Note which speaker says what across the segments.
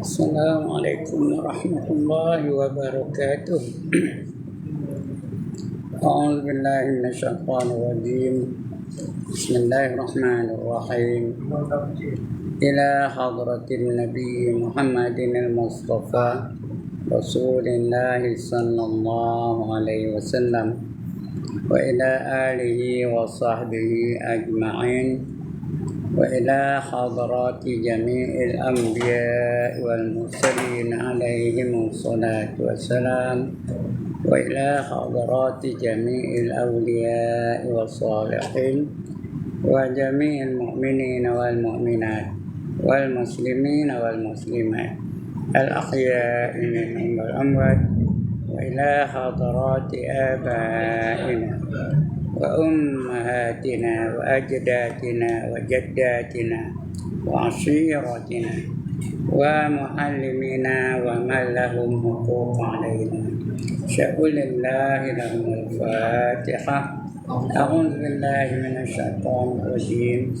Speaker 1: Assalamualaikum warahmatullahi wabarakatuh. A'udzu billahi minasyaitonir rajim. Bismillahirrahmanirrahim. Ila hadratin Nabi Muhammadin al-Mustafa Rasulillah sallallahu alaihi wasallam wa ila alihi wa sahbihi ajma'in. وإلى حضرات جميع الأنبياء والمرسلين عليهم الصلاة والسلام وإلى حضرات جميع الأولياء والصالحين وجميع المؤمنين والمؤمنات والمسلمين والمسلمات الأحياء منهم والأموات وإلى حضرات آبائنا وأمهاتنا وأجدادنا وجداتنا وعشيرتنا ومعلمينا ومن لهم حقوق علينا شأول الله لهم الفاتحة. أعوذ بالله من الشيطان الرجيم.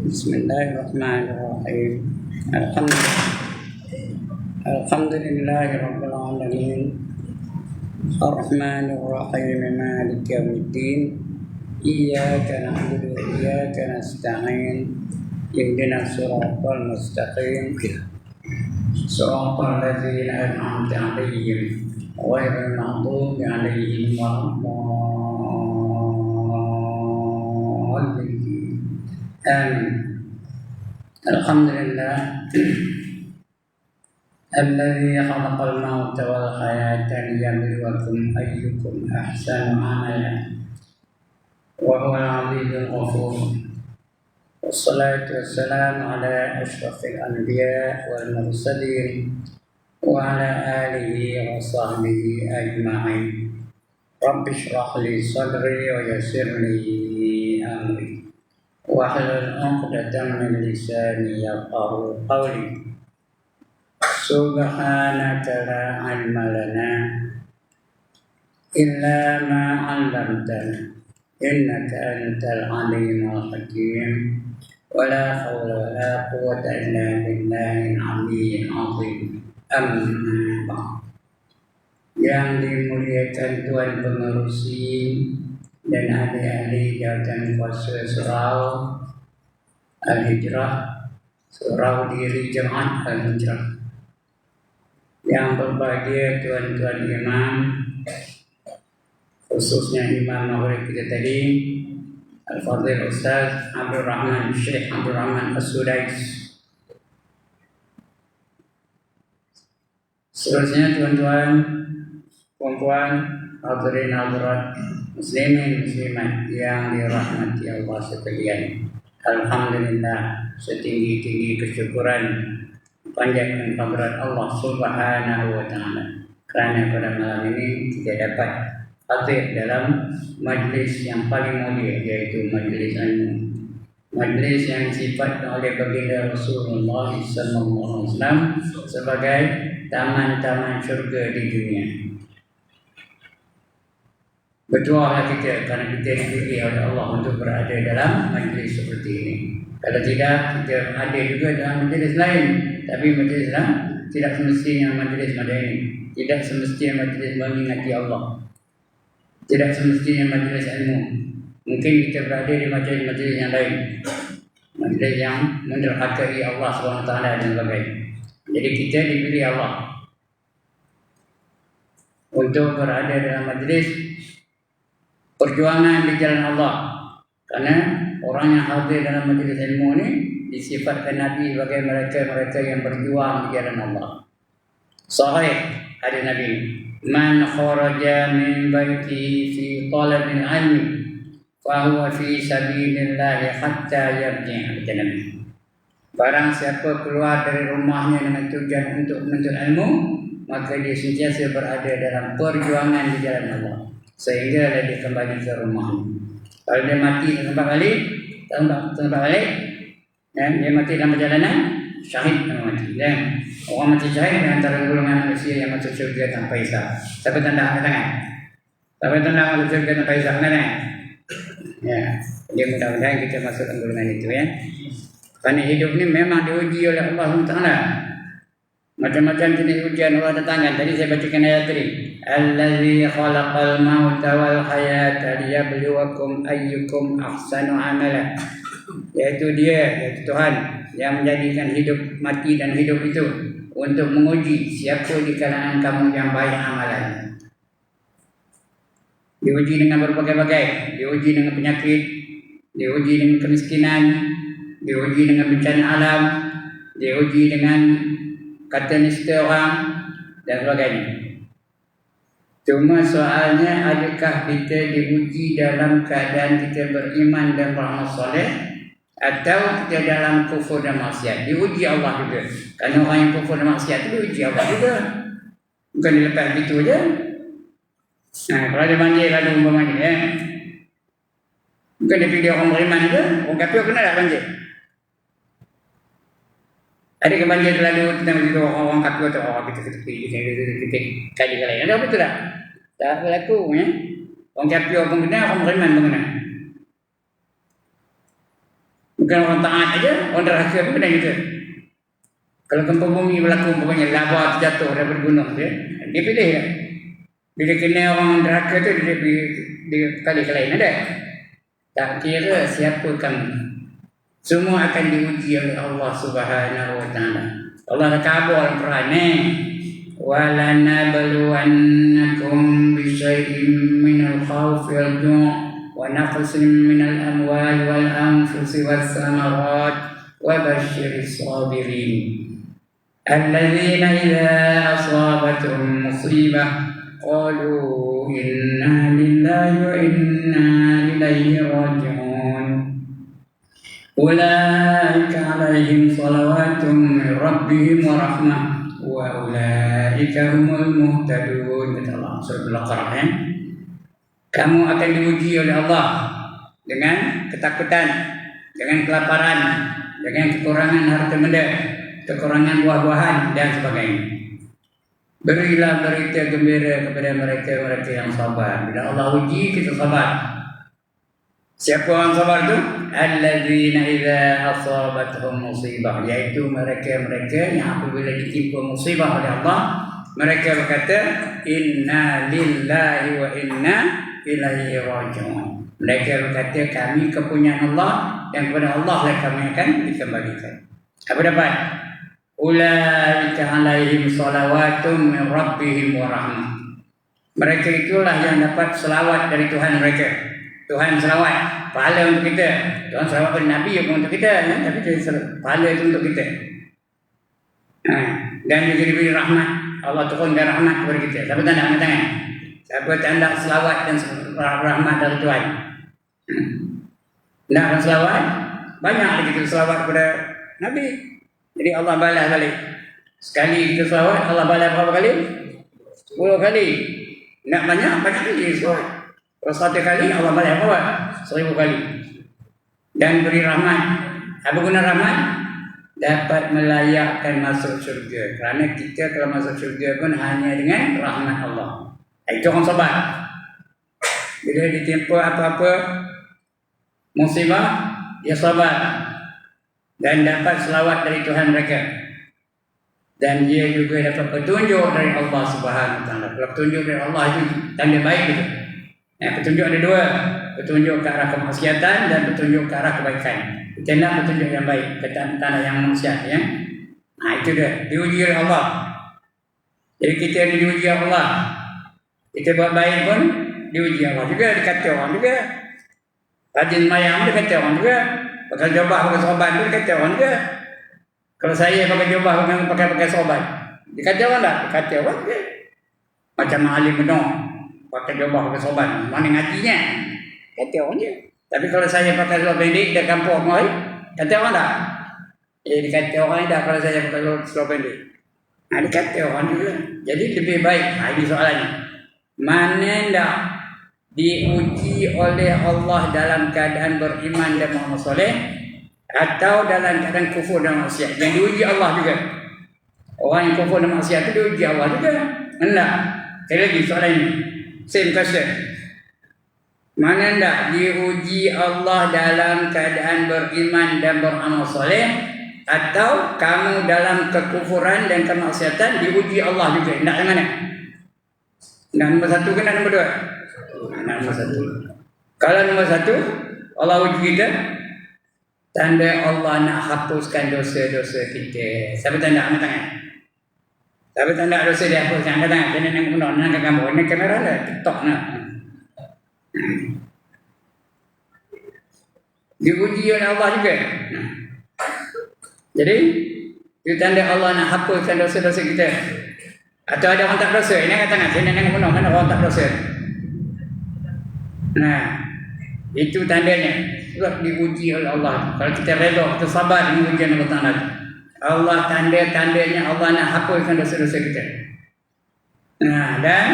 Speaker 1: بسم الله الرحمن الرحيم. الحمد لله رب العالمين الرحمن الرحيم مالك يوم الدين إياك نعبد وإياك نستعين اهدنا الصراط المستقيم صراط الذين أنعمت عليهم غير المغضوب عليهم ولا الضالين آمين. الحمد لله الذي خلق الموت والحياة ليبلوكم أيكم أحسن عملا وهو العزيز الغفور. والصلاة والسلام على أشرف الأنبياء والمرسلين وعلى آله وصحبه أجمعين. رب اشرح لي صدري ويسر لي أمري واحلل عقدة من لساني يفقهوا قولي. Subhanaka la ilma lana illa ma 'allamtana innaka antal alimul hakim wa la hawla wa la quwwata illa billahil aliyyil azim. Amma ba'd. Yang dimuliakan Tuan Pengerusi dan ahli-ahli jawatan kuasa surau Al-Hijrah, surau diri Jemaat Al-Hijrah, yang berbahagia tuan-tuan imam, khususnya imam maghrib kita tadi, Al-Fadhil Ustaz Abdul Rahman, Syekh Abdul Rahman As-Sudais. Seterusnya tuan-tuan, puan-puan, hadirin hadirat, muslimin muslimat yang dirahmati Allah sekalian. Alhamdulillah, setinggi-tinggi kesyukuran panjatkan kehadirat Allah Subhanahu wa taala kerana pada malam ini kita dapat hadir dalam majlis yang paling mulia, yaitu majlis ilmu, majlis yang disifatkan oleh baginda Rasulullah sallallahu alaihi wasallam sebagai taman-taman syurga di dunia. Berdoalah kita kerana kita dipilih oleh Allah untuk berada dalam majlis seperti ini. Kalau tidak, kita hadir juga dalam majlis lain, tapi majlis lain tidak semestinya majlis macam ini. Tidak semestinya majlis mengingati Allah, tidak semestinya majlis ilmu. Mungkin kita berada di majlis-majlis yang lain, majlis yang menderhakai Allah SWT dan sebagainya. Jadi kita dipilih Allah untuk berada dalam majlis perjuangan di jalan Allah. Karena orang yang hadir dalam majlis ilmu ini disifatkan Nabi sebagai mereka-mereka yang berjuang di jalan Allah. Sahih hadis Nabi, man kharaja min baitihi fi talabil ilmi fa huwa fi sabilillah hatta yarji'. Kata Nabi, barang siapa keluar dari rumahnya dengan tujuan untuk menuntut ilmu, maka dia sentiasa berada dalam perjuangan di jalan Allah sehingga dia kembali ke rumahnya. Kalau dia mati di tempat balik, dia mati dalam perjalanan, syahid mati. Dan orang mati syahid di antara golongan manusia yang masuk syurga tanpa hisab. Siapa tanda angkat tangan? Siapa tanda masuk syurga tanpa hisab? Ya, dia mudah-mudahan kita masuk golongan itu ya. Kerana hidup ni memang diuji oleh Allah SWT. Macam-macam jenis ujian Allah datangkan. Tadi saya bacakan ayat tadi. Allazi khalaqal mauta wal hayata liyabluwakum ayyukum ahsanu amala. Iaitu Tuhan yang menjadikan hidup, mati dan hidup itu untuk menguji siapa di kalangan kamu yang baik amalan. Diuji dengan berbagai-bagai, diuji dengan penyakit, diuji dengan kemiskinan, diuji dengan bencana alam, diuji dengan kata nista orang dan sebagainya. Cuma soalnya, adakah kita diuji dalam keadaan kita beriman dan beramal soleh, atau kita dalam kufur dan maksiat? Diuji Allah juga. Kerana orang yang kufur dan maksiat itu diuji Allah juga. Bukan dilepas begitu je. Kalau dia banjir lalu umpamanya, bukan dia pilih orang beriman juga. Orang kafir kena tak banjir? Ada ke banjir terlalu kita begitu orang kafir tu, kita kaji ke lain. Ada betul tak? Tak berlaku ya. Orang kafir pun kena, orang beriman pun kena. Bukan orang taat aja, orang derhaka pun kena juga. Kalau gempa bumi berlaku, pokoknya lava terjatuh daripada gunung dia pilih tak? Bila kena orang derhaka tu, dia kali ke lain ada. Tak kira siapa kamu, semua akan diuji oleh Allah Subhanahu wa taala. Allah dah khabar dalam Quran ni, وَلَنَبْلُوَنَّكُمْ بِشَيْءٍ مِّنَ الْخَوْفِ وَالْجُوعِ وَنَقْصٍ مِّنَ الْأَمْوَالِ وَالْأَنفُسِ وَالثَّمَرَاتِ وَبَشِّرِ الصَّابِرِينَ الَّذِينَ إِذَا أَصَابَتْهُمْ مُصِيبَةٌ قَالُوا إِنَّا لِلَّهِ وَإِنَّا إِلَيْهِ رَاجِعُونَ أُولَٰئِكَ عَلَيْهِمْ صَلَوَاتٌ مِّن رَّبِّهِمْ وَرَحْمَةٌ وَأُولَٰئِكَ هُمُ الْمُهْتَدُونَ. Kata Allah surah Al-Baqarah ya. Kamu akan diuji oleh Allah dengan ketakutan, dengan kelaparan, dengan kekurangan harta benda, kekurangan buah-buahan dan sebagainya. Berilah berita gembira kepada mereka-mereka yang sabar. Bila Allah uji, kita sabar. Siapa orang sabar itu? Alladzina idza asabatuhum musibah, yaitu mereka-mereka yang apabila ditimpa musibah oleh Allah, mereka berkata inna lillahi wa inna ilaihi raji'un. Mereka berkata kami kepunyaan Allah dan kepada Allah lah kami akan dikembalikan. Apa dapat? Ulaika alaihim salawatun min rabbihim wa rahmah. Mereka itulah yang dapat selawat dari Tuhan mereka. Tuhan selawat, pahala untuk kita. Tuhan selawat kepada Nabi untuk kita, ya? Tapi pahala itu untuk kita. Dan juga diberi rahmat. Allah turunkan rahmat kepada kita. Siapa tak nak angkat tangan? Siapa tak nak selawat dan rahmat dari Tuhan? Nak selawat? Banyak lagi kita selawat kepada Nabi. Jadi Allah balas balik. Sekali kita selawat, Allah balas berapa kali? 10 kali. Nak banyak kali selawat. Kalau 100 kali, Allah balas berapa? 1000 kali. Dan beri rahmat. Apa guna rahmat? Dapat melayakkan masuk syurga. Kerana kita kalau masuk syurga pun hanya dengan rahmat Allah. Itu orang sabar. Bila ditimpa apa-apa musibah, dia sabar dan dapat selawat dari Tuhan mereka. Dan dia juga dapat petunjuk dari Allah Subhanahu wa taala. Kalau petunjuk dari Allah itu tanda baik itu. Petunjuk ada dua, petunjuk ke arah kemaksiatan dan petunjuk ke arah kebaikan. Kita nak petunjuk yang baik, tanda yang maksiat ya. Itu dia, diuji oleh Allah. Jadi kita diuji oleh Allah. Kita buat baik pun diuji Allah juga, dikata orang juga. Rajin mayang dikata orang juga. Pakai jubah pakai sorban pun dikata orang juga. Kalau saya pakai jubah pakai sorban, dikata orang tak? Dikata orang juga. Macam alim benar, pakai jubah pakai sorban, mana ngajinya? Kata orang je. Tapi kalau saya pakai seluar pendek dan kampung mai, kata orang tak? Dikata orang tak kalau saya pakai seluar pendek. Dikata orang juga. Jadi lebih baik. Ini soalannya. Mana tak diuji oleh Allah dalam keadaan beriman dan beramal soleh, atau dalam keadaan kufur dan maksiat? Yang diuji Allah juga. Orang yang kufur dan maksiat itu diuji Allah juga. Enggak. Sekali lagi soalan ini. Same question. Mana ndak diuji Allah dalam keadaan beriman dan beramal soleh, atau kamu dalam kekufuran dan kemaksiatan diuji Allah juga? Ndak yang mana? Nombor satu ke nombor dua? Nombor satu. Kalau nombor satu, Allah uji kita, tanda Allah nak hapuskan dosa-dosa kita. Siapa tanda angkat tangan? Siapa tanda dosa dia hapuskan? Angkat tangan. Kena nak guna, nak gambar. Ini kamera lah, TikTok nak. Diuji oleh Allah juga. Jadi, itu tanda Allah nak hapuskan dosa-dosa kita. Atau ada orang tak dosa? Ini angkat tangan. Saya nak guna, mana orang tak dosa? Nah, itu tandanya. Sebab diuji oleh Allah. Kalau kita reda, kita sabar dengan ujian Allah Ta'ala. Allah tanda-tandanya Allah nak hapuskan dosa-dosa kita. Nah, dan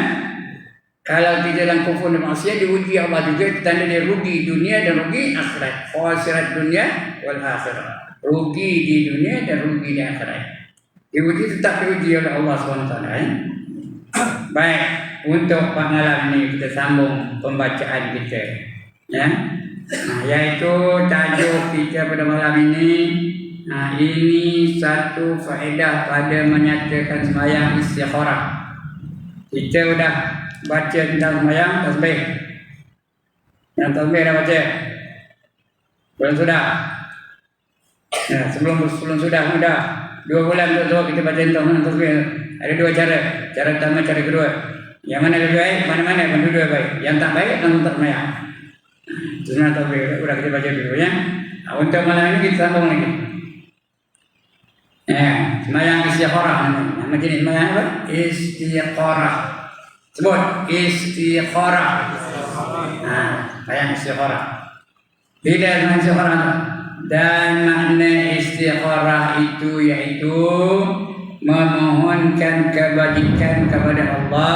Speaker 1: kalau tidak dalam kufur dan maksiat, diuji Allah juga, tanda dia rugi dunia dan rugi akhirat. Khasirat dunia wal akhirat. Rugi di dunia dan rugi di akhirat. Diuji tetap diuji oleh Allah SWT. Baik, untuk malam ini kita sambung pembacaan kita. Ya. Nah, yaitu tajuk kita pada malam ini. Nah, ini satu faedah pada menyatakan sembahyang istikharah. Kita sudah baca tentang sembahyang tasbih. Yang tasbih dah baca. Belum sudah. Nah, sebelum sudah. 2 bulan betul kita baca tentang tasbih. Ada 2 cara. Cara pertama, cara kedua. Yang mana lebih baik, mana-mana pun dua baik. Yang tak baik langsung tak sembahyang. Itu sebenarnya tasbih. Sudah kita baca dulu ya. Nah, untuk malam ini kita sambung lagi. Sembahyang istikharah namanya. Nama jenis sembahyang apa? Istikharah. Sebut istikharah. Sembahyang istikharah. Bila sembahyang istikharah itu? Dan makna istikharah itu yaitu memohonkan kebajikan kepada Allah.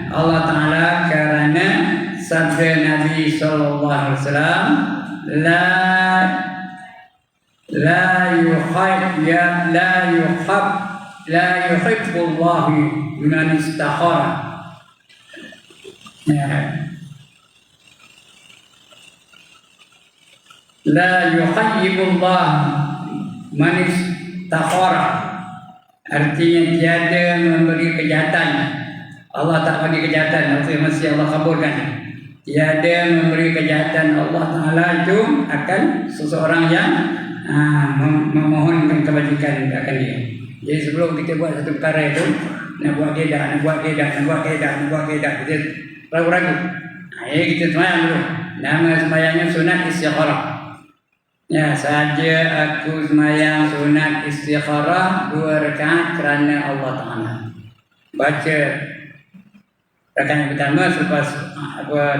Speaker 1: Allah Ta'ala, kerana sabda Nabi SAW, la yuhibbullahu man istakhara. La yuhibbullahu man istakhara. Artinya tiada memberi kejahatan. Allah tak bagi kejahatan, maksudnya masih Allah kabulkan. Tiada memberi kejahatan Allah Ta'ala itu akan seseorang yang memohonkan kebajikan akan dia. Jadi sebelum kita buat satu perkara itu, nak buat keedah, kita ragu-ragu. Ini kita sembahyang dulu. Nama sembahyangnya sunat istikharah. Ya, saja aku sembahyang sunat istikharah 2 rakaat kerana Allah Ta'ala. Baca rakaat yang pertama selepas doa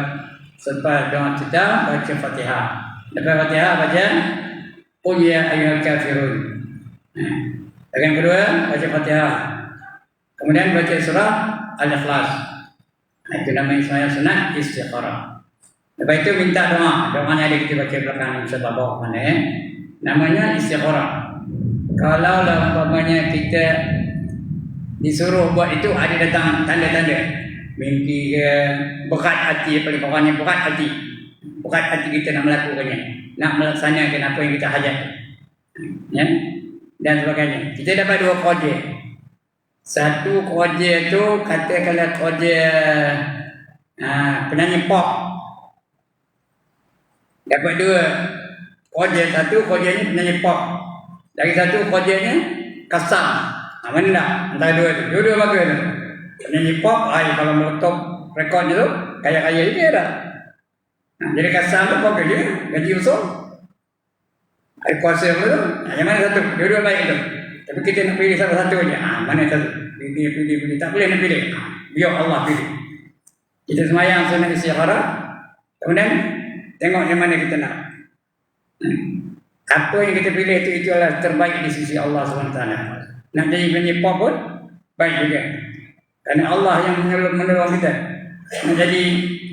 Speaker 1: kita baca Fatihah. Lepas Fatihah baca Qul ya ayyuhal kafirun. Rakaat yang kedua baca Fatihah. Kemudian baca surah Al-Ikhlas. Itu namanya sembahyang sunat istikharah. Lepas itu minta doa. Doanya ada kita baca belakang sebab bawah mana ya. Namanya istikharah. Kalau umpamanya kita disuruh buat itu, ada datang tanda-tanda. Mimpi ke, berat hati, paling orangnya berat hati. Berat hati kita nak melakukannya, nak melaksanakan apa yang kita hajat. Ya? Dan sebagainya. Kita dapat 2 projek. Satu projek itu katakanlah projek penyanyi pop. Dapat 2 projek. Satu projeknya penyanyi pop. Dari satu projeknya kasar. Mana tak? Antara 2 tu. Dua-dua bagus tu. Penyanyi pop, kalau meletup rekod je tu, kaya-kaya je dah. Jadi kasar tu bagus je. Gaji usul. Ada kuasa tu. Yang mana satu? Dua-dua baik tu. Tapi kita nak pilih salah satu je. Mana satu? Pilih. Tak boleh nak pilih. Biar Allah pilih. Kita sembahyang sunat istikharah. Kemudian tengok yang mana kita nak. Apa yang kita pilih itu adalah terbaik di sisi Allah SWT. Nak jadi penyanyi pop pun baik juga. Kerana Allah yang menolong kita. Nak jadi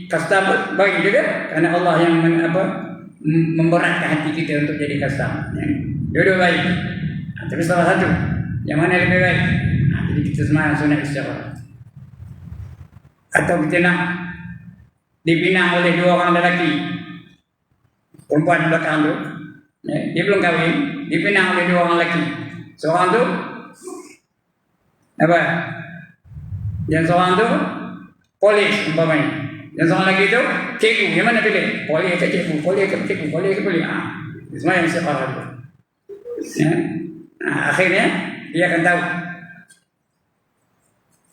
Speaker 1: custom pun baik juga. Kerana Allah yang memberatkan hati kita untuk jadi custom. Dua-dua baik. Tapi salah satu. Yang mana lebih baik? Jadi kita sembahyang sunat istikharah. Atau kita nak dipinang oleh 2 orang lelaki. Perempuan belakang tu, dia belum kahwin, dipinang oleh 2 orang lelaki. Seorang tu apa? Yang seorang tu polis umpamanya. Yang seorang lagi tu cikgu. Yang mana pilih? Polis ke cikgu? Polis ke cikgu? Polis ke polis? Semua yang seorang tu. Akhirnya dia akan tahu.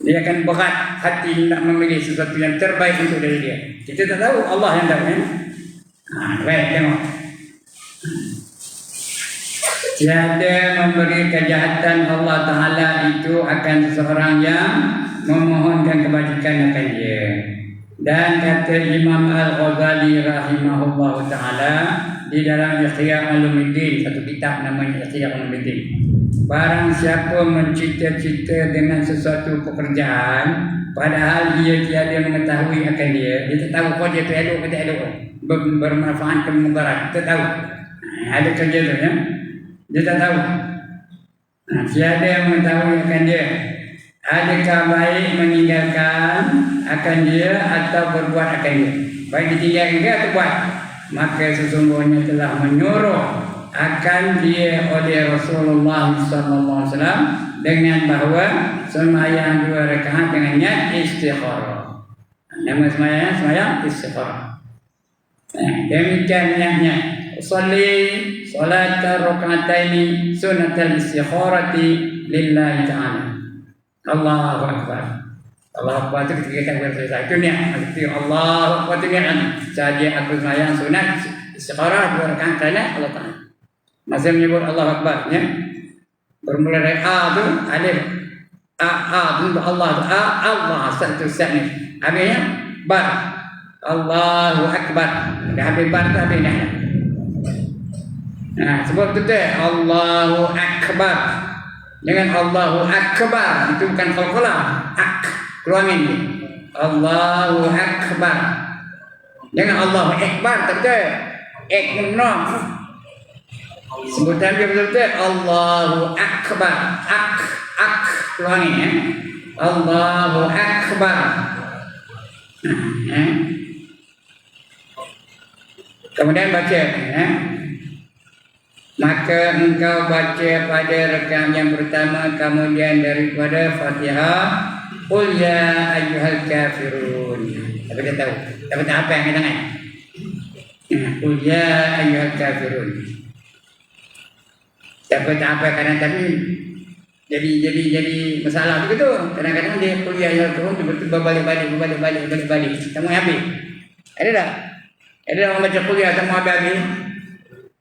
Speaker 1: Dia akan berat hati nak memilih sesuatu yang terbaik untuk diri dia. Kita tak tahu, Allah yang tahu. Baik, tengok. Tiada memberi kejahatan Allah Ta'ala itu akan seseorang yang memohonkan kebajikan akan dia. Dan kata Imam Al-Ghazali rahimahullah ta'ala di dalam Ihya Ulumuddin, satu kitab namanya Ihya Ulumuddin, barang siapa mencita-cita dengan sesuatu pekerjaan padahal dia tiada mengetahui akan dia tak tahu kau dia tu elok ke tak elok, bermanfaat ke mudarat, tak tahu. Ada kerja tu ya, dia tak tahu. Tiada mengetahui akan dia, adakah baik meninggalkan akan dia atau berbuat akan dia, baik ditinggalkan ke atau buat, maka sesungguhnya telah menyuruh akan dia oleh Rasulullah SAW dengan bahawa sembahyang 2 rakaat dengan niat istikharah. Nama sembahyang istikharah. Demikian niatnya. Usalli salat raka'ataini sunnatal istikharati lillahi ta'ala. Allahu Akbar. Allahu Akbar itu ketika kita selesai. Itu niat. Allahu Akbar itu niat. Saja aku sembahyang sunat istikharah 2 rakaat kerana Allah Ta'ala. Masa menyebut Allah Akbar ya. Bermula dari A tu alif. A tu Allah tu Allah satu set ni. Habisnya bar. Allahu Akbar. Dah habis bar tu habis dah. Sebab tu Allahu Akbar. Dengan Allahu Akbar itu bukan qalqalah. Keluar min. Allahu Akbar. Dengan Allahu Akbar tak betul. Benar. Sebutan dia betul-betul Allahu Akbar. Keluar ni ya. Allahu Akbar. Kemudian baca ya. Maka engkau baca pada rakaat yang pertama, kemudian daripada Fatihah Qul ya ayyuhal kafirun. Tapi dia tahu. Tapi apa yang kita dengar? Qul ya ayyuhal kafirun. Apa kadang tapi jadi masalah begitu. Kadang-kadang dia kuliah yang turun tiba-tiba balik. Temu habis. Ada tak? Ada orang baca kuliah temu habis.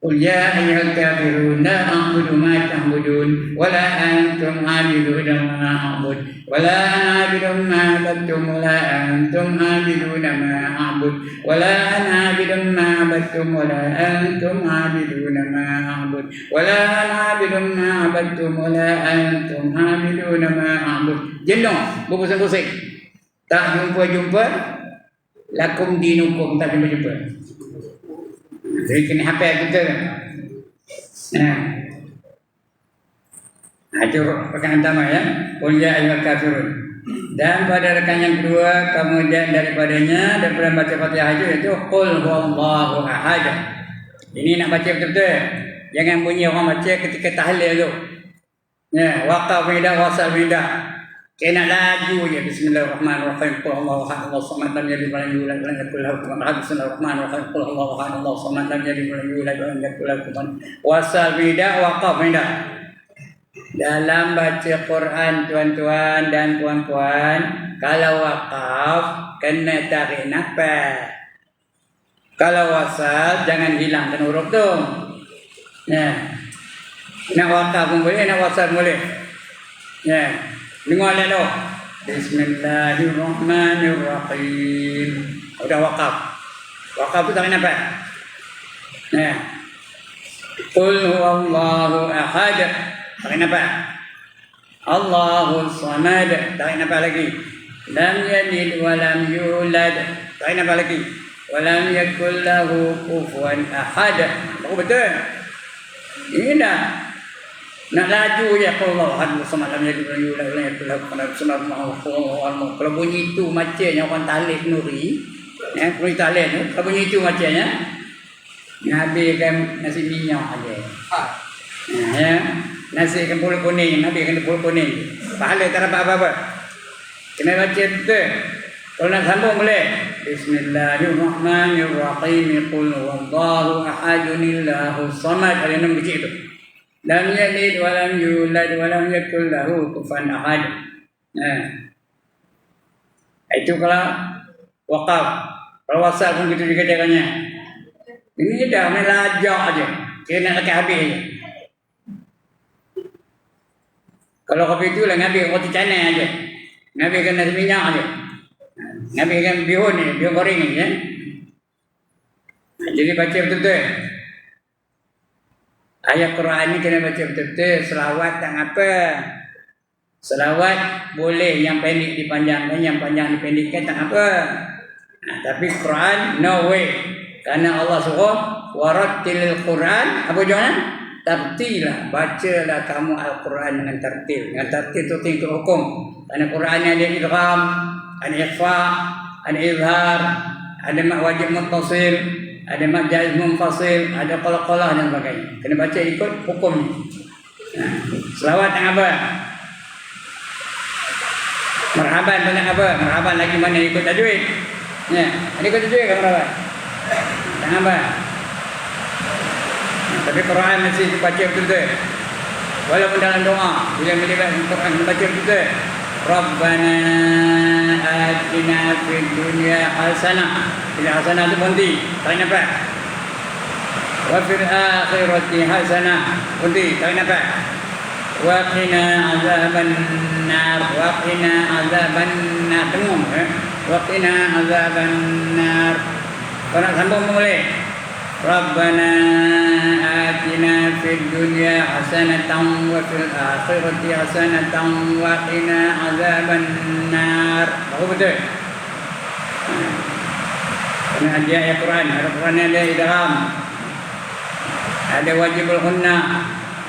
Speaker 1: Qul ya ayyuhal kafirun la a'budu ma ta'budun wa la antum 'abiduna ma a'bud wa la ana 'abidu ma 'abadtum wa la antum 'abiduna ma a'bud wa la ana 'abidu ma 'abadtum wa la antum 'abiduna ma a'bud wa la ana 'abidu ma 'abadtum wa la antum 'abiduna ma a'bud. Jenuh berpusing-pusing. Tak jumpa lakum dinukum, tak jumpa. Jadi kena hafal betul. Itu rekan pertama ya. Qul ya ayyuhal kafirun. Dan pada rekan yang kedua, kemudian daripada baca Fatihah itu qul huwallahu ahad. Ini nak baca betul-betul. Jangan bunyi orang baca ketika tahlil tu. Ya, waqaf tidak, wasal tidak. Kena laju je. Bismillahirrahmanirrahim. Qul Allahu ahad, Allahu samad, lam yalid walam yulad walam yakul lahu kufuwan ahad. Bismillahirrahmanirrahim. Qul Allahu ahad, Allahu samad, lam yalid walam yulad walam yakul lahu kufuwan ahad. Wasal tidak, waqaf tidak. Dalam baca Quran tuan-tuan dan puan-puan, kalau waqaf kena tarik nafas. Kalau wasal jangan hilangkan huruf tu. Ya. Nak waqaf pun boleh, nak wasal boleh. Ya. Dengar lah tu. Bismillahirrahmanirrahim. Udah waqaf. Waqaf tu tarik nafas. Ya. Qul huwallahu ahad. Tarik nafas. Allahu samad. Tarik nafas lagi. Lam yalid wa lam yulad. Tarik nafas lagi. Wa lam yakul lahu kufuwan ahad. Betul. Ini dah. Nak laju je Allah Allahu samad lam yalid wa lam yulad wa lam yakul lahu kufuwan ahad. Kalau bunyi itu macamnya orang talib nuri, Kuih talent tu. Kalau bunyi itu macamnya. Nabi kan nasi minyak aja. Ya. Nasi kan bulu kuning. Nabi kan bulu kuning. Pahala tak dapat apa-apa. Kena baca betul. Kalau nak sambung boleh. Bismillahirrahmanirrahim. Qul huwallahu ahadun Allahus samad. Ada 6 kecil tu. Lam yalid wa lam yulad wa lam yakul lahu kufuwan ahad. Itu kalau wakaf. Kalau wasal pun gitu juga caranya. Ini dah melajak aja. Kena nak habis aja. Kalau kopi itu lah ngambil roti canai aja. Ngambil nasi minyak aja. Ngambil bihun ni, bihun goreng ni ya. Jadi baca betul-betul. Ayat Quran ni kena baca betul-betul. Selawat tak apa. Selawat boleh yang pendek dipanjangkan, yang panjang dipendekkan tak apa. Tapi Quran no way. Karena Allah suruh warattilil Quran, apa jangan? Tartilah, bacalah kamu Al-Quran dengan tartil. Dengan tartil itu tingkat hukum. Karena Quran ni ada idgham, ada ikhfa, ada izhar, ada mak wajib muttasil, ada mak jaiz munfasil, ada qalqalah dan sebagainya. Kena baca ikut hukum ni. Selawat tang apa? Marhaban banyak apa? Marhaban lagi mana ikut tajwid. Ya, ada ikut tajwid kan marhaban? Tang apa? Tapi Quran mesti dibaca betul-betul. Walaupun dalam doa, bila melibatkan Quran membaca betul-betul. Rabbana atina fid dunya hasanah. Bila hasanah tu berhenti, tak nampak. Wa fil akhirati hasanah. Berhenti, tak nampak. Wa qina azaban nar. Wa qina azaban nar. Tengok Wa qina azaban nar. Kalau nak sambung boleh. Rabbana atina fid dunya hasanatan wa fil akhirati hasanatan wa qina azaban nar. Bagus betul. Kerana ada ayat Quran, Al-Quran ada idgham. Ada wajibul ghunnah,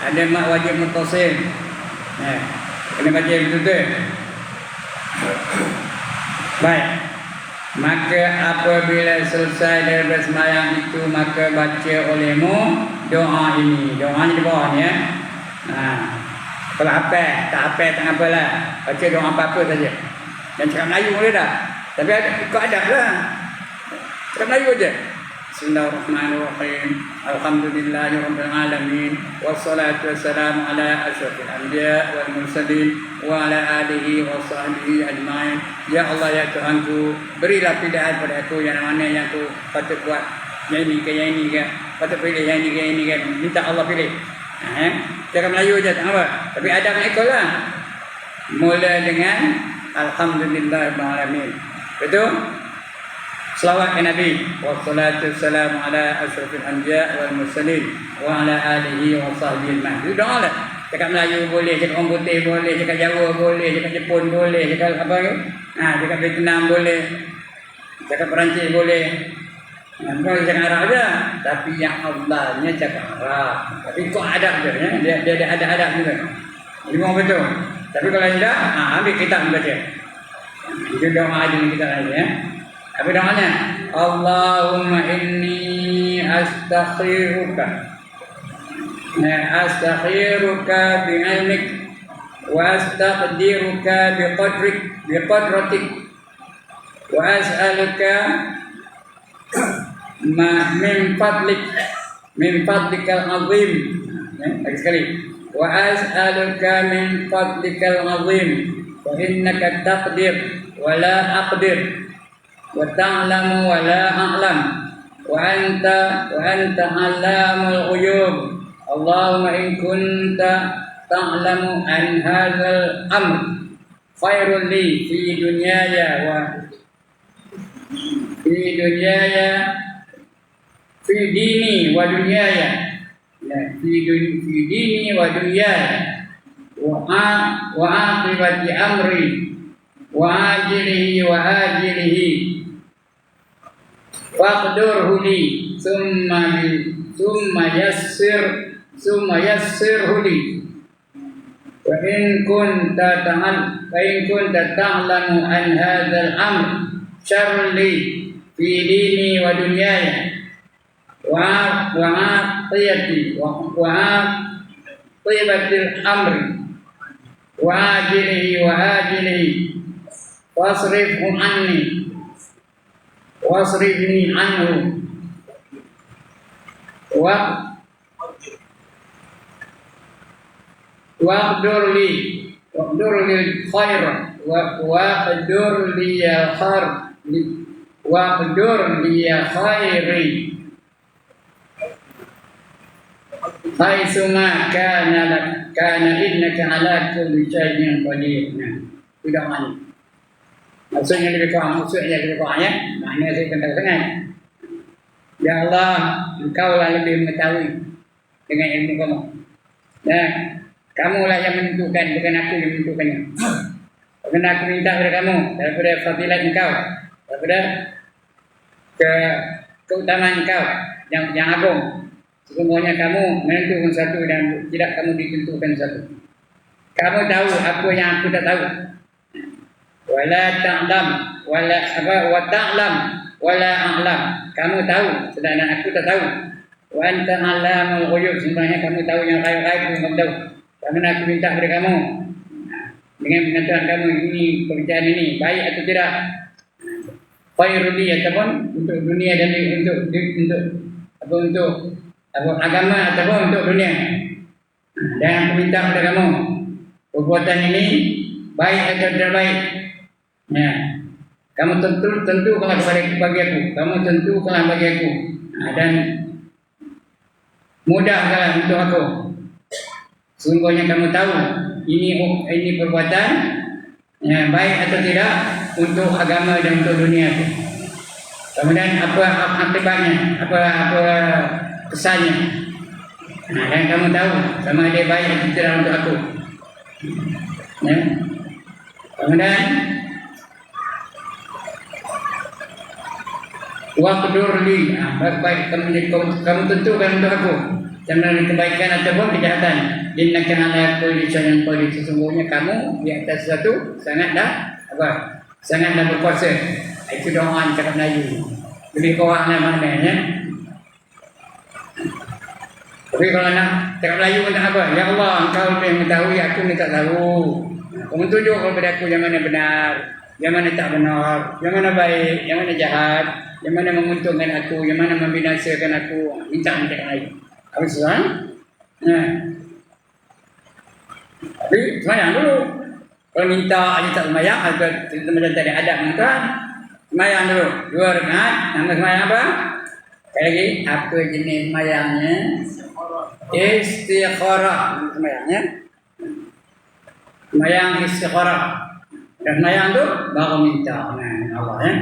Speaker 1: ada mak wajib muttasil. Kena baca betul-betul. Baik. Maka apabila selesai daripada sembahyang itu, maka baca olehmu doa ini. Doa ni di bawah ni ya. Kalau apa, tak apa, tak apalah. Baca doa apa-apa saja. Dan cakap Melayu boleh dah. Tapi ikut adab lah. Cakap Melayu aja. Bismillahirrahmanirrahim. Alhamdulillahirabbil alamin. Wassalatu wassalamu ala asyrafil anbiya wal mursalin wa ala alihi wa sahbihi ajma'in. Ya Allah ya Tuhanku, berilah pilihan pada aku yang mana yang aku patut buat. Yang ini ke yang ini ke. Patut pilih yang ini ke yang ini ke. Minta Allah pilih. Cakap Melayu aja tak apa. Tapi adab nak ikutlah. Mula dengan Alhamdulillahirabbil alamin. Betul? Selawat ke Nabi. Wassalatu wassalamu ala asyrafil anbiya wal mursalin wa ala alihi wa sahbihi ajma'in. Itu doa lah. Cakap Melayu boleh, cakap orang putih boleh, cakap Jawa boleh, cakap Jepun boleh, cakap apa ke? Cakap Vietnam boleh. Cakap Perancis boleh. Bukan cakap Arab je. Tapi yang Allahnya cakap Arab. Tapi kok adab je ya? Dia ada adab juga. Memang betul. Tapi kalau tidak, ambil kitab baca. Itu doa aja kita lagi ya. Apa doanya? Allahumma inni astakhiruka. Astakhiruka bi'ilmik wa astaqdiruka biqadratik wa as'aluka min fadlikal azim. Lagi sekali. Wa as'aluka min fadlikal azim wa innaka taqdir wa la aqdir wa ta'lamu wa la a'lam wa anta 'allamul ghuyub. Allahumma in kunta ta'lamu an hadzal amr khairul li fi dunyaya fi dini wa dunyaya fi dini wa dunyaya wa aqibati amri wa ajilihi wa ajilihi faqdurhu li thumma yassirhu li wa in kunta ta'lamu an hadzal amr syarrun li fi dini wa dunyaya wa aqiyati wa aqibatil amri wa ajilihi wasrifni anhu waqdur lil khair waqdur li khairi haitsuma kana innaka ala kulli syai'in qadir. Tidak mana. Maksudnya lebih kurang ya. Maknanya saya kena dengar. Ya Allah, Engkau lah lebih mengetahui dengan ilmu kamu. Dan kamulah yang menentukan, bukan aku yang menentukannya. Karena aku minta kepada kamu daripada fadilat Engkau, daripada keutamaan Engkau yang agung. Sesungguhnya kamu menentukan satu dan tidak kamu ditentukan satu. Kamu tahu apa yang aku tak tahu. Wala ta'lam wala a'lam. Kamu tahu sedangkan aku tak tahu. Wa anta 'allamul ghuyub. Sebenarnya kamu tahu yang gaib-gaib kamu tahu. Karena aku minta kepada kamu dengan pengetahuan kamu ini pekerjaan ini baik atau tidak. Khairul li ataupun untuk dunia dan untuk agama ataupun untuk dunia. Dan aku minta kepada kamu perbuatan ini baik atau tidak baik. Ya, kamu tentukanlah bagi aku. Kamu tentukanlah bagi aku. Dan mudahkanlah untuk aku. Sungguhnya kamu tahu ini perbuatan ya, baik atau tidak untuk agama dan untuk dunia aku. Kemudian apa akibatnya, apa kesannya. Dan kamu tahu sama dia baik atau tidak untuk aku. Ya. Kemudian waqdur li, baik kamu tentukan untuk aku sama kebaikan ataupun kejahatan. Innaka ala kulli syai'in qadir. Sesungguhnya kamu di atas sesuatu sangatlah berkuasa. Itu doa cakap Melayu. Lebih kurangnya maknanya. Tapi kalau nak cakap Melayu pun tak apa. Ya Allah, Engkau lebih mengetahui, aku ni tak tahu. Kamu tunjuk kepada aku yang mana benar, yang mana tak benar, yang mana baik, yang mana jahat, yang mana menguntungkan aku, yang mana membinasakan aku. Minta cakap Melayu. Apa susah? Nah. Tapi semayang dulu. Kalau minta aja tak semayang, agak macam tadi adab minta. Semayang dulu 2 rakaat. Nama semayang apa? Sekali lagi, apa jenis semayangnya? Istikharah semayangnya. Semayang istikharah. Dan semayang tu baru minta. Nah, Allah ya.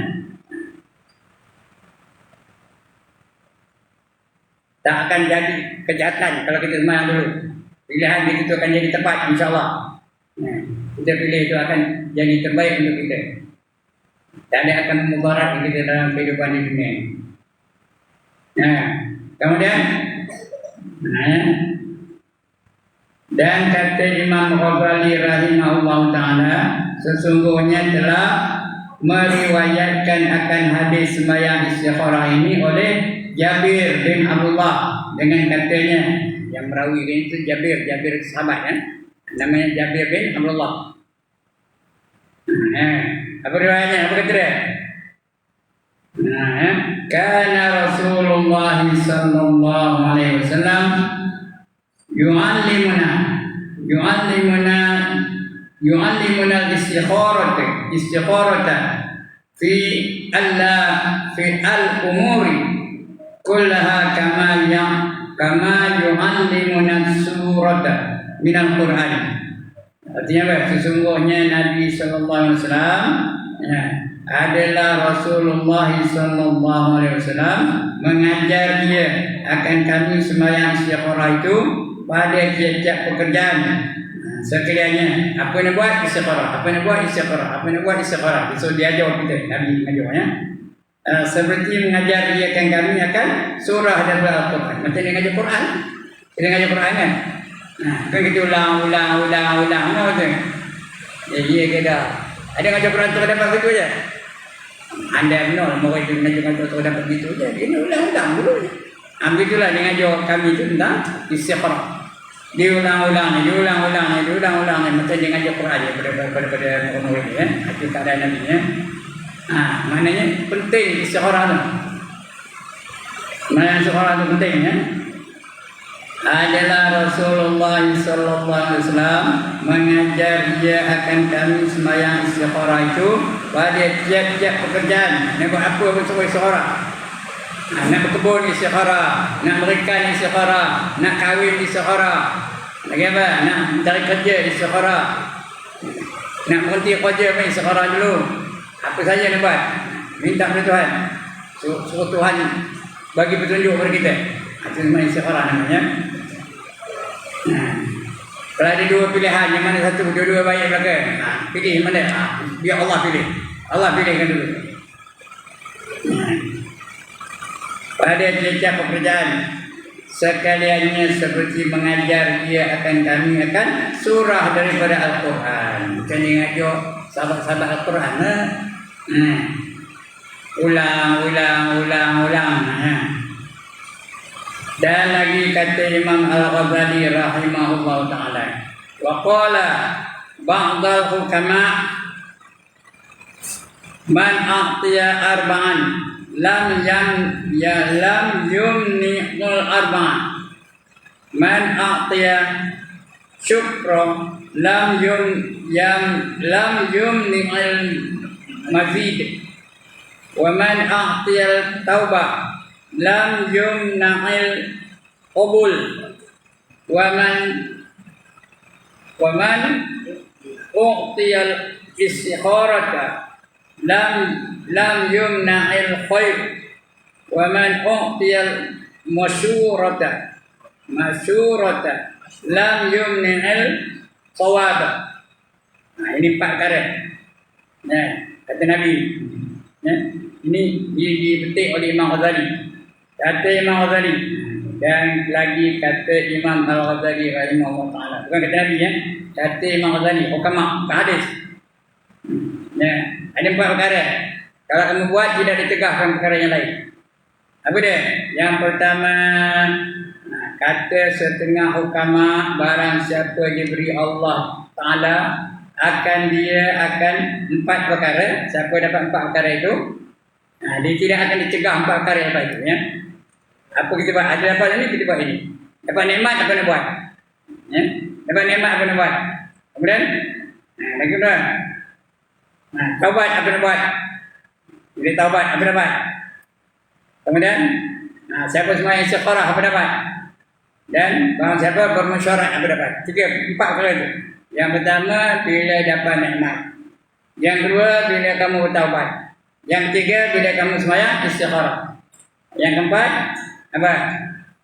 Speaker 1: Tak akan jadi kejahatan kalau kita semayang dulu. Pilihan itu akan jadi tepat insyaAllah. Nah, kita pilih itu akan jadi terbaik untuk kita. Tak ada akan mudarat kita dalam kehidupan di dunia. Nah, kemudian dan kata Imam Ghazali rahimahullah ta'ala, sesungguhnya telah meriwayatkan akan hadis sembahyang istikharah ini oleh Jabir bin Abdullah dengan katanya, yang merawi itu Jabir sahabat kan, namanya Jabir bin Abdullah. Apa riwayatnya? Apa kata dia? Kana Rasulullah sallallahu alaihi wasallam yu'allimuna istikharata fi al-umuri kullaha kama yu'allimuna surata minal Qur'an. Artinya apa? Sesungguhnya Nabi sallallahu alaihi wasallam adalah Rasulullah sallallahu alaihi wasallam mengajar dia akan kami sembahyang istikharah itu pada tiap-tiap pekerjaan. Sekiranya apa nak buat istikharah, so dia ajar kita, Nabi mengajarnya. Seperti mengajar dia akan kami akan surah dan Al-Quran. Macam dia mengajar Quran. Dia mengajar Quran kan? Kan kita ulang. Apa tu? Ya, dia kata. Ada mengajar Quran tu dapat begitu je. Anda benar, murid itu mengajar tu dapat begitu je. Dia ulang-ulang dulu. Begitulah dengan ajar kami itu tentang istiqra. Diulang-ulang ni. Macam dia ngajar Quran pada murid ni. Itu keadaan Nabi ni. Maknanya penting istiqra tu. Mana istiqra tu penting ya. Adalah Rasulullah sallallahu alaihi wasallam mengajar dia akan kami sembahyang istikhara itu pada tiap-tiap pekerjaan. Nak buat apa pun suruh istikhara. Nak berkebun istikhara, nak berikan istikhara, nak kahwin istikhara. Lagi apa? Nak cari kerja istikhara. Nak berhenti kerja pun istikhara dulu. Apa saja nak buat? Minta kepada Tuhan. Suruh Tuhan bagi petunjuk kepada kita. Itu namanya istikhara namanya. Kalau ada dua pilihan, yang mana satu, dua-dua baik belakang. Pilih mana? Biar Allah pilih. Allah pilihkan dulu. Pada tiap pekerjaan sekaliannya seperti mengajar dia akan kami akan surah daripada Al-Quran. Bukan dia ngajar sahabat-sahabat Al-Quran. Ulang. Dan lagi kata Imam Al-Ghazali rahimahullah ta'ala, wa qala ba'dal hukama man a'tiya arba'an lam yumni'ul arba'an man a'tiya syukra lam yumni'ul mazid wa man a'tiya taubah lam yumna'il qabul wa man u'tiyal istikharata lam yumna'il khair wa man u'tiyal masyurata lam yumna'il sawab. Ini 4 perkara. Kata Nabi. Ini dipetik oleh Imam Ghazali. Kata Imam Ghazali dan lagi kata Imam Al-Ghazali rahimahullah ta'ala. Bukan kata Nabi ya. Kata Imam Ghazali, hukama, hadis. Ada 4 perkara. Kalau kamu buat tidak ditegahkan perkara yang lain. Apa dia? Yang pertama, kata setengah hukama, barang siapa diberi Allah Ta'ala dia akan 4 perkara. Siapa dapat 4 perkara itu, dia tidak akan dicegah 4 perkara yang lepas itu ya. Apa kita buat? Ada dapat ini, kita buat ini. Dapat nikmat, apa nak buat? Ya? Dapat nikmat, apa nak buat? Kemudian, lagi berapa? Taubat, apa nak buat? Bila taubat, apa dapat? Kemudian, siapa semua yang istiqarah, apa dapat? Dan barang siapa bermusyarat, apa dapat? 4 perkara itu. Yang pertama, bila dapat nikmat. Yang kedua, bila kamu bertaubat. Yang ketiga, bila kamu sembahyang istiqarah. Yang keempat, apa?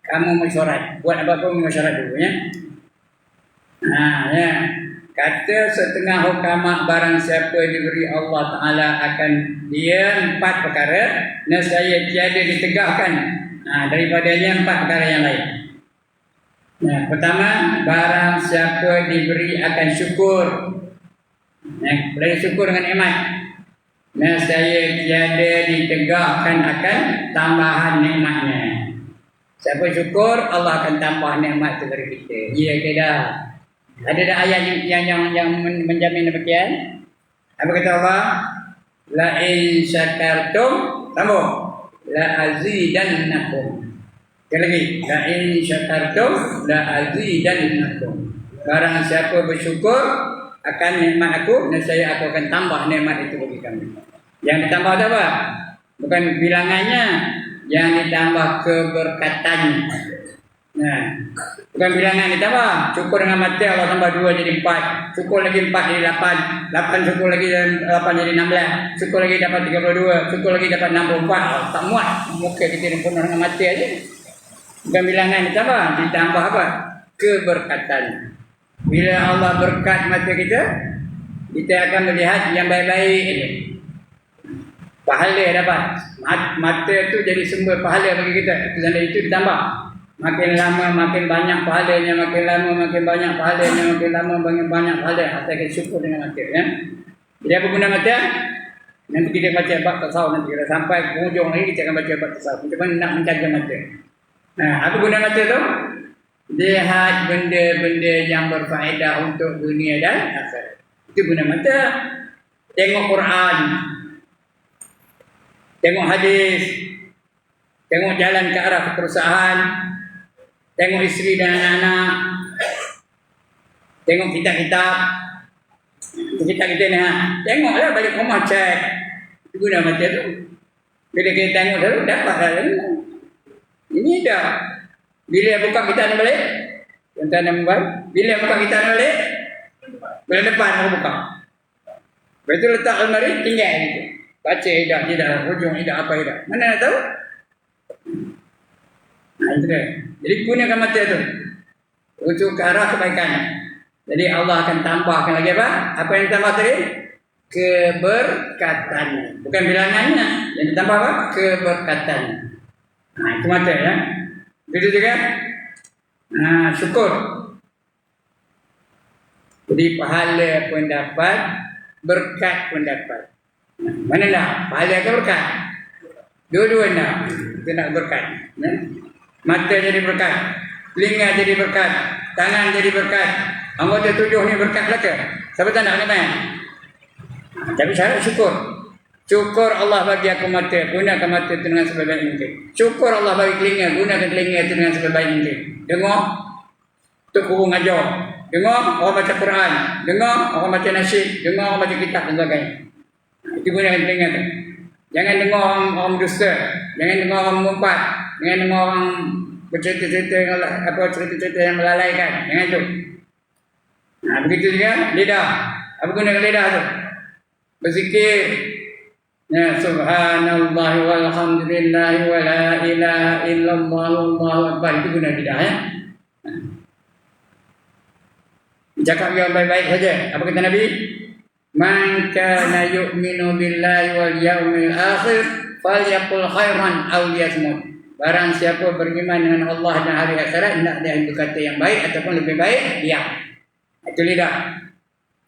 Speaker 1: Kamu mesyuarat. Buat apa-apa mesyuarat dulu ya. Ya. Kata setengah hukama, barang siapa diberi Allah Ta'ala akan dia 4 perkara, nescaya tiada ditegahkan daripadanya 4 perkara yang lain. Pertama, barang siapa diberi akan syukur. Boleh syukur dengan nikmat. Nescaya tiada ditegakkan akan tambahan nikmatnya. Siapa syukur, Allah akan tambah nikmat itu dari kita. Ya ke dah? Ada dah ayat yang menjamin demikian? Apa kata Allah? La in syakartum, sambung. La azidannakum. Sekali lagi. La in syakartum, la azidannakum. Barang siapa bersyukur akan nikmat aku, nescaya aku akan tambah nikmat itu bagi kamu. Yang ditambah apa? Bukan bilangannya, yang ditambah keberkatannya. Bukan bilangan ditambah. Cukup dengan mati Allah tambah 2 jadi 4. Cukup lagi 4 jadi 8. 8 cukup lagi 8 jadi 16. Cukup lagi dapat 32. Cukup lagi dapat 64. Tak muat. Muka kita ni penuh dengan mati aja. Bukan bilangan ditambah. Ditambah apa? Keberkatan. Bila Allah berkat mata kita, kita akan melihat yang baik-baik aja. Pahala dapat. Mata itu jadi sumber pahala bagi kita. Itu ditambah. Makin lama makin banyak pahalanya, makin lama makin banyak pahalanya, makin lama makin banyak pahala. Hatta kita syukur dengan mata ya. Jadi apa guna mata? Nanti kita baca bab tasawuf nanti kita sampai ke hujung lagi kita akan baca bab tasawuf. Macam mana nak menjaga mata? Nah, apa guna mata tu? Lihat benda-benda yang berfaedah untuk dunia dan akhirat. Itu guna mata. Tengok Quran, tengok hadis, tengok jalan ke arah perusahaan, tengok isteri dan anak-anak, tengok kitab-kitab. Kita ni tengoklah balik rumah cek. Itu guna mata tu. Bila kita tengok dulu dapat dah. Ini dah. Bila buka kita nak balik, tuan-tuan dan puan, bila buka kita nak balik, bulan depan aku buka. Betul letak almari tinggal gitu. Baca dah tidak hujung tidak apa dah. Mana nak tahu? Nah, itu dia. Jadi gunakan mata tu untuk ke arah kebaikan. Jadi Allah akan tambahkan lagi apa? Apa yang ditambah tadi? Keberkatan. Bukan bilangannya. Yang ditambah apa? Keberkatan. Nah, itu mata ya. Begitu juga. Nah, syukur. Jadi pahala pun dapat, berkat pun dapat. Mana dah? Pahala ke berkat? Dua-dua dah. Kita nak berkat. Mata jadi berkat, telinga jadi berkat, tangan jadi berkat. Anggota 7 ni berkat belaka. Siapa tak nak kena? Tapi syarat syukur. Syukur Allah bagi aku mata, gunakan mata itu dengan sebaik mungkin. Syukur Allah bagi telinga, gunakan telinga itu dengan sebaik mungkin. Dengar tok guru ngajar, dengar orang baca Quran, dengar orang baca nasyid, dengar orang baca kitab dan sebagainya. Itu gunakan telinga tu. Jangan dengar orang berdusta, jangan dengar orang mengumpat, jangan dengar orang bercerita-cerita yang apa cerita-cerita yang melalaikan. Jangan tu. Nah, begitu juga lidah. Apa guna lidah tu? Berzikir. Ya, subhanallah walhamdulillah wa la ilaha illallah wallahu akbar. Itu guna lidah ya. Cakap yang baik-baik saja. Apa kata Nabi? Man kana yu'minu billahi wal yawmil akhir falyaqul khairan aw liyasmut. Barang siapa beriman dengan Allah dan hari akhirat, hendak dia berkata yang baik ataupun lebih baik diam. Itu lidah.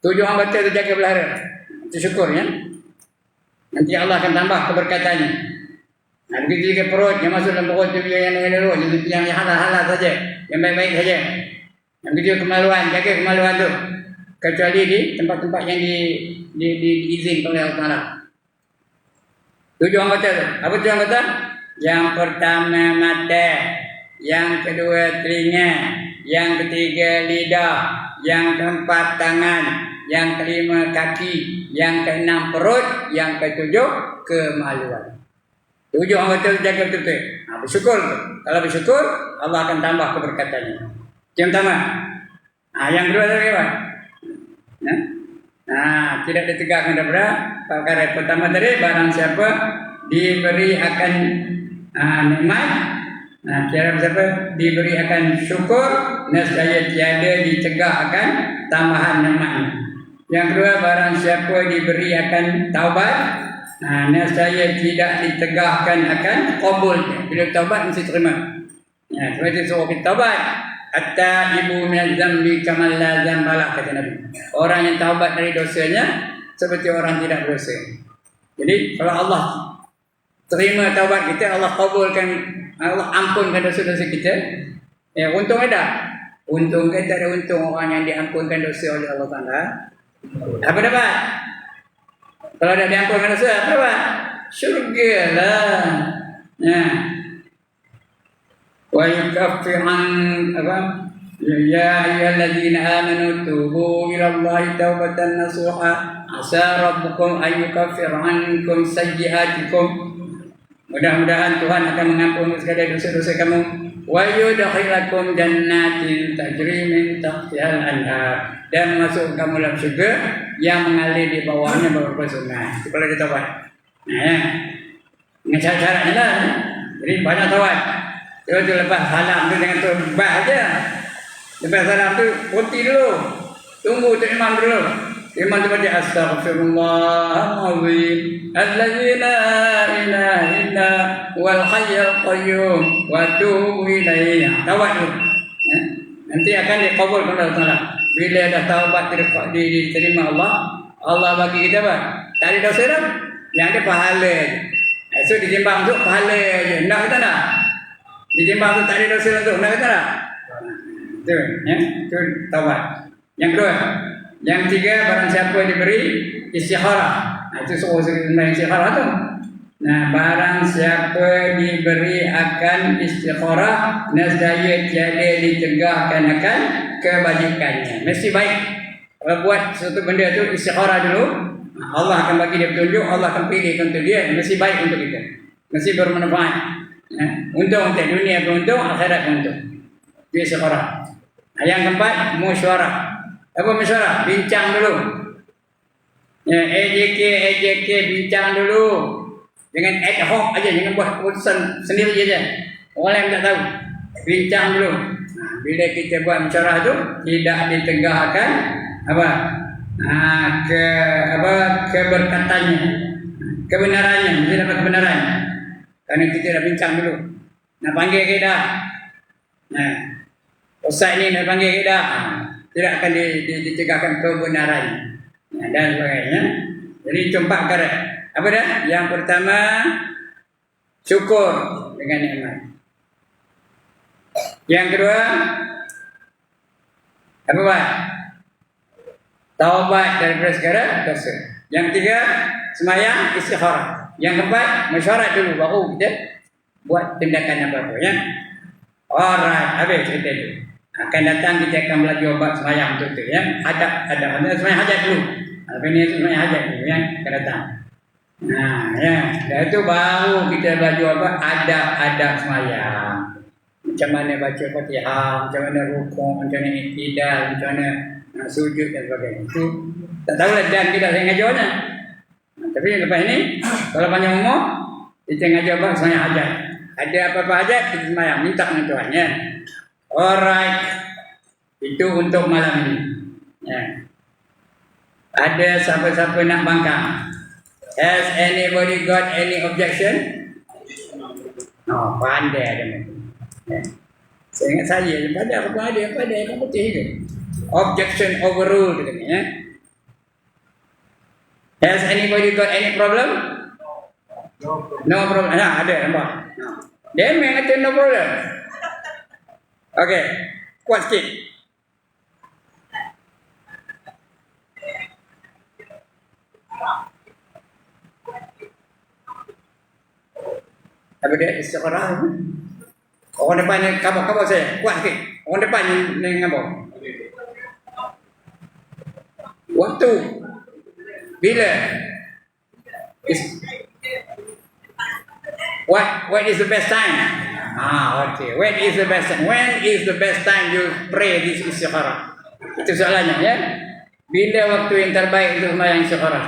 Speaker 1: 7 orang baca tu jaga belahara. Itu syukur ya. Nanti Allah akan tambah keberkatannya. Nah, begitu juga perut yang masuk dalam perut tu yang elok, yang halal-halal saja, yang baik-baik saja. Yang begitu kemaluan, jaga kemaluan tu. Kecuali di tempat-tempat yang diizinkan oleh Allah Taala. 7 orang kata tu. Apa 7 orang kata? Yang pertama mata, yang kedua telinga, yang ketiga lidah, yang keempat tangan, yang kelima kaki, yang keenam perut, yang ketujuh kemaluan. 7 orang kata jaga betul-betul. Bersyukur. Kalau bersyukur, Allah akan tambah keberkatannya. Yang pertama. Yang kedua tadi apa? Tidak ditegakkan daripada perkara pertama tadi, barang siapa diberi akan nikmat, siapa diberi akan syukur, nescaya tiada dicegah akan tambahan nikmat. Yang kedua, barang siapa diberi akan taubat, nescaya tidak ditegahkan akan qabul. Bila taubat mesti terima. Sebab itu suruh kita taubat. Hatta ibu minaz zambi kamal la zambalah, kata Nabi. Orang yang taubat dari dosanya seperti orang tidak berdosa. Jadi kalau Allah terima taubat kita, Allah kabulkan, Allah ampunkan dosa-dosa kita. Untung ada. Untung ke tak ada untung orang yang diampunkan dosa oleh Allah Taala. Apa dapat? Kalau dah diampunkan dosa, apa dapat? Syurga lah. Wa yukaffiran apa? Ya ayyuhalladzina amanu tubu ila Allahi taubatan nasuha asa rabbukum an yukaffira ankum sayyi'atikum. Mudah-mudahan Tuhan akan mengampuni segala dosa-dosa kamu. Wa yudkhilakum jannatin tajri min tahtihal anhar, dan masuk kamu dalam syurga yang mengalir di bawahnya beberapa sungai. Itu kalau kita taubat. Dengan cara-caranya lah. Jadi banyak taubat. Kalau tu lepas salam tu jangan taubat aja. Lepas salam tu berhenti dulu. Tunggu tu imam dulu. Imam tu baca astaghfirullahaladzim allazi la ilaha illa wal hayyul qayyum wa atubu ilaihi. Taubat dulu. Nanti akan dikabulkan oleh Allah Taala. Bila dah taubat diterima Allah, Allah bagi kita apa? Tak ada dosa dah. Yang ada pahala je. So ditimbang untuk pahala je. Nak kata tak? Ditimbang untuk tak ada dosa untuk. Nak kata tak? Itu, ya. Itu taubat. Yang kedua. Yang ketiga, barang siapa diberi istikharah. Itu suruh sembahyang istikharah tu. Nah, barang siapa diberi akan istikharah, nescaya tiada ditegahkan akan kebajikannya. Mesti baik. Kalau buat sesuatu benda tu istikharah dulu, Allah akan bagi dia petunjuk, Allah akan pilih untuk dia, mesti baik untuk kita. Mesti bermanfaat. Untung untuk dunia pun untung, akhirat pun untung. Itu istikharah. Yang keempat, musyawarah. Apa musyawarah? Bincang dulu. Ya, AJK bincang dulu. Jangan ad hoc aja, jangan buat keputusan sendiri aja. Orang lain tak tahu. Bincang dulu. Bila kita buat musyawarah tu tidak ditegakkan keberkatannya, kebenarannya, mesti dapat kebenaran. Karena kita dah bincang dulu. Nak panggil ke dah? Nah, ustaz ni nak panggil ke dah? Tidak akan ditegakkan kebenarannya. Dan sebagainya. Jadi itu 4 perkara. Apa dah? Yang pertama, syukur dengan nikmat. Yang kedua, apa buat? Taubat daripada segala dosa. Yang ketiga, sembahyang istikharah. Yang keempat, mesyuarat dulu baru kita buat tindakan apa-apa, ya. Alright, habis cerita itu. Akan datang kita akan belajar obat sembahyang untuk itu, ya. Ada sembahyang hajat dulu. Tapi ni sembahyang hajat dulu, ya. Akan datang. Nah, ya. Dan itu baru kita belajar apa? Adab sembahyang. Macam mana baca Fatihah, macam mana rukuk, macam mana iktidal, macam mana sujud dan sebagainya. Itu tak tahulah dan kita saya ngajarnya. Tapi lepas ini, kalau panjang umur, kita ngajar apa? Sembahyang hajat. Ada apa-apa hajat, kita sembahyang. Minta dengan Tuhan, ya. Alright. Itu untuk malam ini. Ya. Ada siapa-siapa nak bangkang? Has anybody got any objection? No, pandai ada macam. Ya. Saya ingat saya, pandai kamu betul ke? Objection overruled katanya, ya. Has anybody got any problem? No problem. Nah, ada nampak. Dia memang kata no problem. Okay, kuat sikit. Apa dia istikharah? Orang depan ni kabar saya, kuat sikit. Orang depan ni ngapa? Waktu. Bila? What is the best time? Okay. When is the best time? When is the best time you pray this istikharah? Itu soalannya, ya. Bila waktu yang terbaik untuk sembahyang istikharah?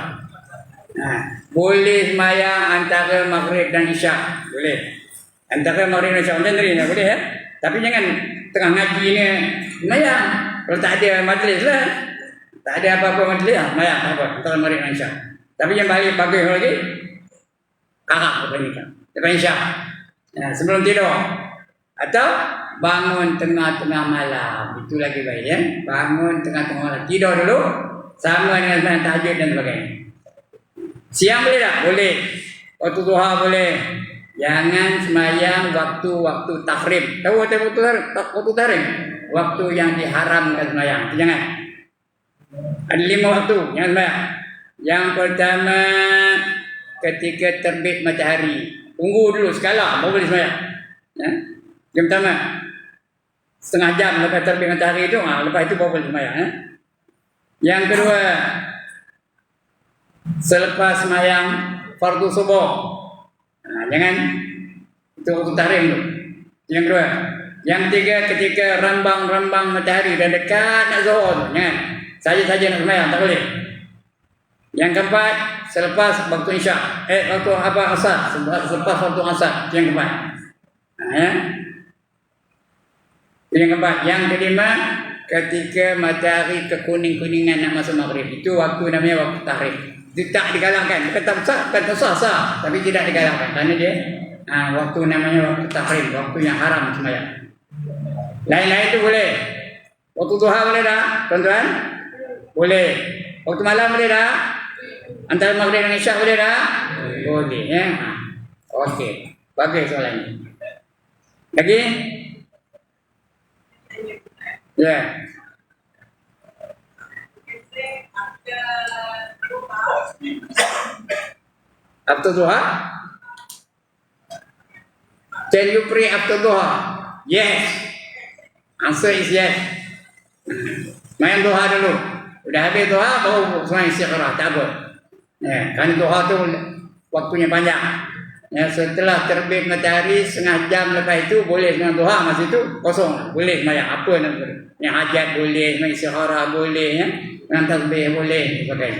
Speaker 1: Boleh sembahyang antara maghrib dan isyak, boleh. Antara maghrib dan isyak sendiri boleh, ya. Tapi jangan tengah ngaji ni sembahyang. Kalau tak ada majlis lah, tak ada apa-apa majlis lah, sembahyang apa antara maghrib dan isyak. Tapi yang balik pagi lagi, kakak berpernikahan lepas isyak, sebelum tidur, atau bangun tengah-tengah malam, itu lagi baik, ya. Bangun tengah-tengah malam, tidur dulu sama dengan sembahyang tahajud dan sebagainya. Siang boleh tak? Boleh. Waktu duha boleh. Jangan sembahyang waktu tahrim. Tahu waktu tahrim? Waktu yang diharamkan sembahyang. Jangan. Ada 5 waktu jangan sembahyang. Yang pertama, ketika terbit matahari. Tunggu dulu sekala baru boleh sembahyang. Ya? Yang pertama, setengah jam lepas terbit matahari itu, lepas itu baru boleh sembahyang. Ya? Yang kedua, selepas sembahyang fardu subuh. Jangan itu waktu tahrim tu. Yang kedua. Yang ketiga, ketika rambang-rambang matahari dan dekat nak zuhur tu. Jangan. Saja-saja nak sembahyang, tak boleh. Yang keempat, selepas waktu isyak. Waktu asar. Selepas waktu asar. Yang keempat. Ya. Yang keempat. Yang kelima, ketika matahari kekuning-kuningan nak masuk maghrib. Itu waktu namanya waktu tahrim. Itu tak digalakkan. Bukan tak sah. Tapi tidak digalakkan. Kerana dia waktu namanya waktu tahrim. Waktu yang haram sembahyang. Lain-lain itu boleh. Waktu duha boleh tak, tuan-tuan? Boleh. Waktu malam boleh tak? Antara maghrib dan isyak boleh tak? Boleh ya. Okey. Bagus soalan ini. Lagi? Ya. After duha? Can you pray after duha? Yes. Answer is yes. Main duha dulu. Udah habis duha baru semai istiqrah, tak apa. Ya, kan duha tu waktunya panjang. Ya, setelah terbit matahari setengah jam lepas itu boleh sembahyang duha, masa itu kosong. Boleh sembahyang apa nak boleh. Yang hajat boleh, sembahyang istiqrah boleh ya. Dengan tasbih boleh pakai.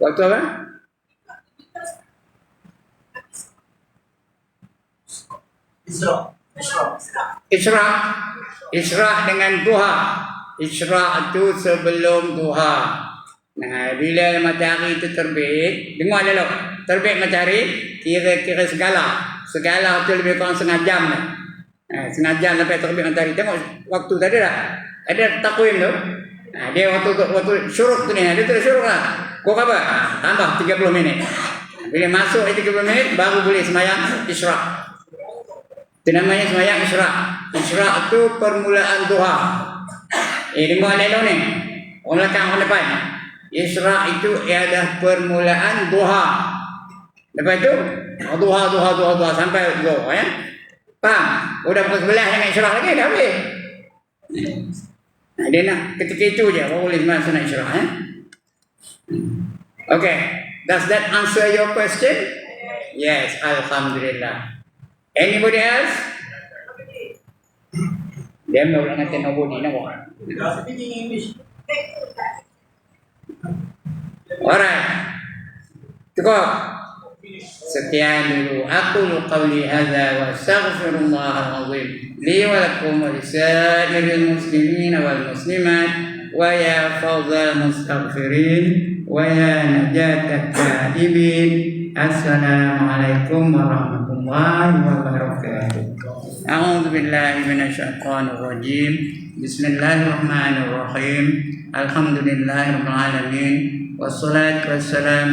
Speaker 1: Waktu apa? Isra dengan duha. Isra itu sebelum duha. Nah, bila matahari itu terbit, dengar dulu. Terbit matahari, kira-kira segala itu lebih kurang setengah jam. Setengah jam sampai terbit matahari. Tengok waktu tadi dah. Ada takwim tu. Dia waktu syuruk tu ni, dia terus syuruk lah. Kau apa? Tambah 30 minit. Bila masuk 30 minit, baru boleh sembahyang isra'. Itu namanya sembahyang isra'. Isra' itu permulaan duha. Dengar lalu ni. Orang belakang, orang depan. Isra' itu ialah permulaan duha. Lepas tu, duha sampai zuhur ya. Faham? Udah pukul 11 dengan isra' lagi, dah boleh. Dia nak ketika itu je baru boleh sembahyang sunat isra' ya. Okay, does that answer your question? Yes, alhamdulillah. Anybody else? Dia mau nak tanya nobody nak buat. Alright. Cukup. Sekian dulu. Aku qauli hadza wa astaghfirullah al-azim li wa lakum wa lisairil muslimin wal muslimat wa ya fawzal mustaghfirin wa ya najatat taibin. Assalamualaikum warahmatullahi wabarakatuh. A'udzu billahi minasyaitonir rajim. Bismillahirrahmanirrahim. Alhamdulillahirabbil alamin. Wassalatu wassalamu